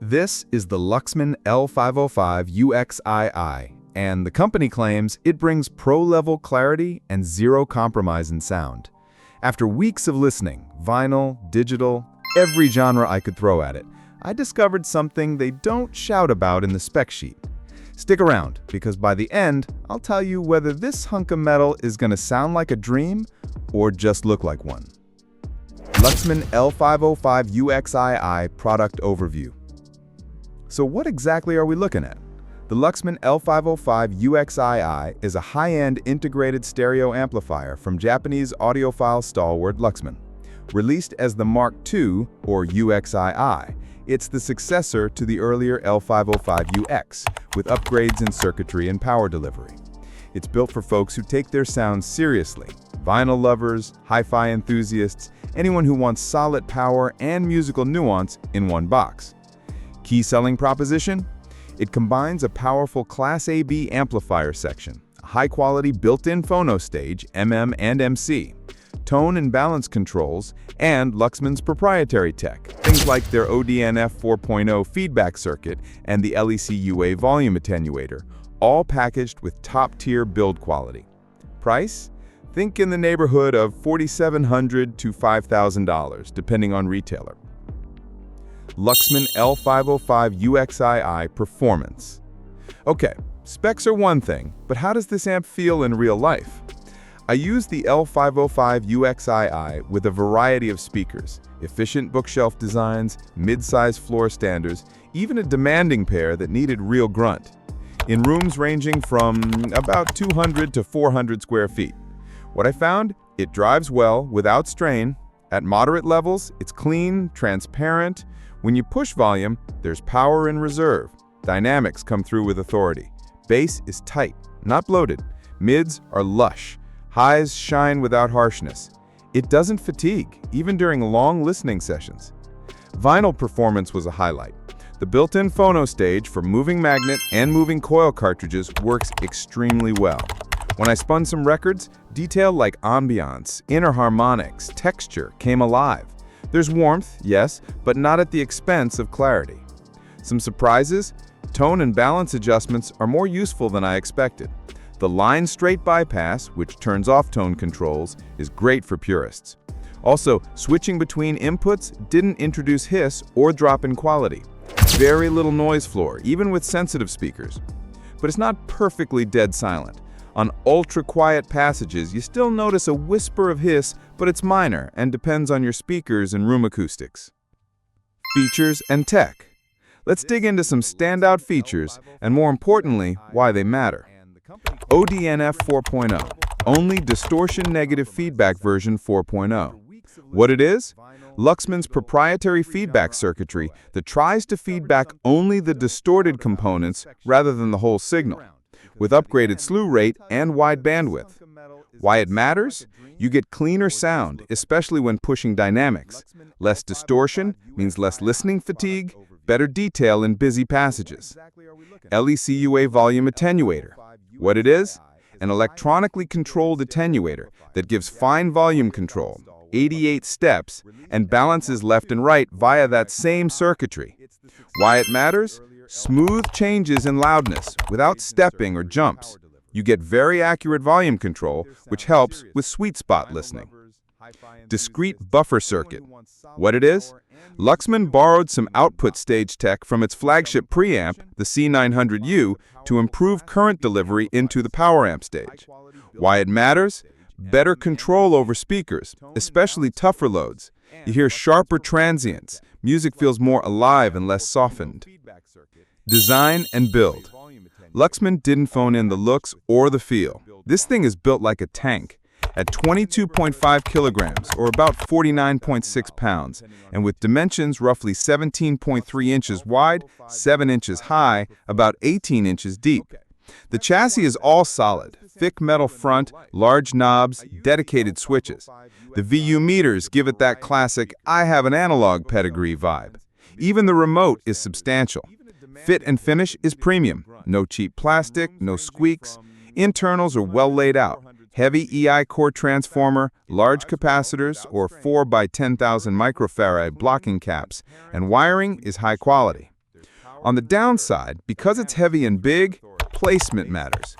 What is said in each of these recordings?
This is the Luxman L-505uXII, and the company claims it brings pro-level clarity and zero compromise in sound. After weeks of listening, vinyl, digital, every genre I could throw at it, I discovered something they don't shout about in the spec sheet. Stick around, because by the end, I'll tell you whether this hunk of metal is going to sound like a dream or just look like one. Luxman L-505uXII Product Overview. So what exactly are we looking at? The Luxman L-505uXII is a high-end integrated stereo amplifier from Japanese audiophile stalwart Luxman. Released as the Mark II, or UXII, it's the successor to the earlier L-505uX, with upgrades in circuitry and power delivery. It's built for folks who take their sound seriously, vinyl lovers, hi-fi enthusiasts, anyone who wants solid power and musical nuance in one box. Key selling proposition? It combines a powerful Class AB amplifier section, a high-quality built-in phono stage, MM and MC, tone and balance controls, and Luxman's proprietary tech, things like their ODNF 4.0 feedback circuit and the LECUA volume attenuator, all packaged with top-tier build quality. Price? Think in the neighborhood of $4,700 to $5,000, depending on retailer. Luxman L-505uXII Performance. Okay, specs are one thing, but how does this amp feel in real life? I use the L-505uXII with a variety of speakers, efficient bookshelf designs, mid-size floor standers, even a demanding pair that needed real grunt, in rooms ranging from about 200 to 400 square feet. What I found? It drives well without strain. At moderate levels, it's clean, transparent. When you push volume, there's power in reserve. Dynamics come through with authority. Bass is tight, not bloated. Mids are lush. Highs shine without harshness. It doesn't fatigue, even during long listening sessions. Vinyl performance was a highlight. The built-in phono stage for moving magnet and moving coil cartridges works extremely well. When I spun some records, detail like ambiance, inner harmonics, texture came alive. There's warmth, yes, but not at the expense of clarity. Some surprises? Tone and balance adjustments are more useful than I expected. The line straight bypass, which turns off tone controls, is great for purists. Also, switching between inputs didn't introduce hiss or drop in quality. Very little noise floor, even with sensitive speakers. But it's not perfectly dead silent. On ultra-quiet passages, you still notice a whisper of hiss, but it's minor and depends on your speakers and room acoustics. Features and tech. Let's dig into some standout features, and more importantly, why they matter. ODNF 4.0, only distortion-negative feedback version 4.0. What it is? Luxman's proprietary feedback circuitry that tries to feedback only the distorted components rather than the whole signal, with upgraded slew rate and wide bandwidth. Why it matters? You get cleaner sound, especially when pushing dynamics. Less distortion means less listening fatigue, better detail in busy passages. LECUA volume attenuator. What it is? An electronically controlled attenuator that gives fine volume control, 88 steps, and balances left and right via that same circuitry. Why it matters? Smooth changes in loudness without stepping or jumps. You get very accurate volume control, which helps with sweet spot listening. Discrete buffer circuit. What it is? Luxman borrowed some output stage tech from its flagship preamp, the C900U, to improve current delivery into the power amp stage. Why it matters? Better control over speakers, especially tougher loads. You hear sharper transients. Music feels more alive and less softened. Design and build. Luxman didn't phone in the looks or the feel. This thing is built like a tank. At 22.5 kilograms, or about 49.6 pounds, and with dimensions roughly 17.3 inches wide, 7 inches high, about 18 inches deep. The chassis is all solid, thick metal front, large knobs, dedicated switches. The VU meters give it that classic "I have an analog pedigree" vibe. Even the remote is substantial. Fit and finish is premium. No cheap plastic, no squeaks. Internals are well laid out. Heavy EI core transformer, large capacitors, or 4 by 10,000 microfarad blocking caps, and wiring is high quality. On the downside, because it's heavy and big, placement matters.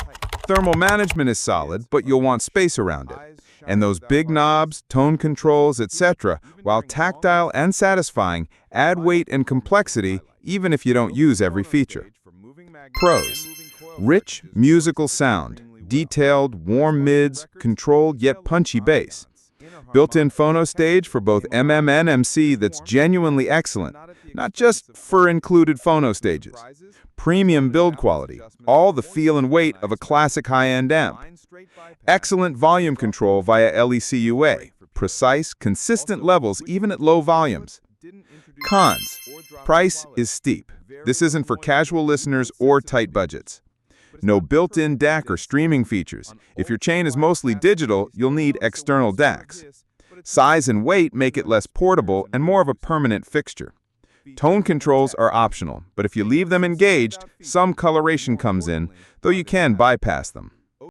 Thermal management is solid, but you'll want space around it. And those big knobs, tone controls, etc., while tactile and satisfying, add weight and complexity even if you don't use every feature. Pros: rich musical sound, detailed, warm mids, controlled yet punchy bass. Built-in phono stage for both MM and MC that's genuinely excellent, not just for included phono stages. Premium build quality, all the feel and weight of a classic high-end amp. Excellent volume control via LECUA, precise, consistent levels even at low volumes. Cons: price is steep. This isn't for casual listeners or tight budgets. No built-in DAC or streaming features. If your chain is mostly digital, you'll need external DACs. Size and weight make it less portable and more of a permanent fixture. Tone controls are optional, but if you leave them engaged, some coloration comes in, though you can bypass them.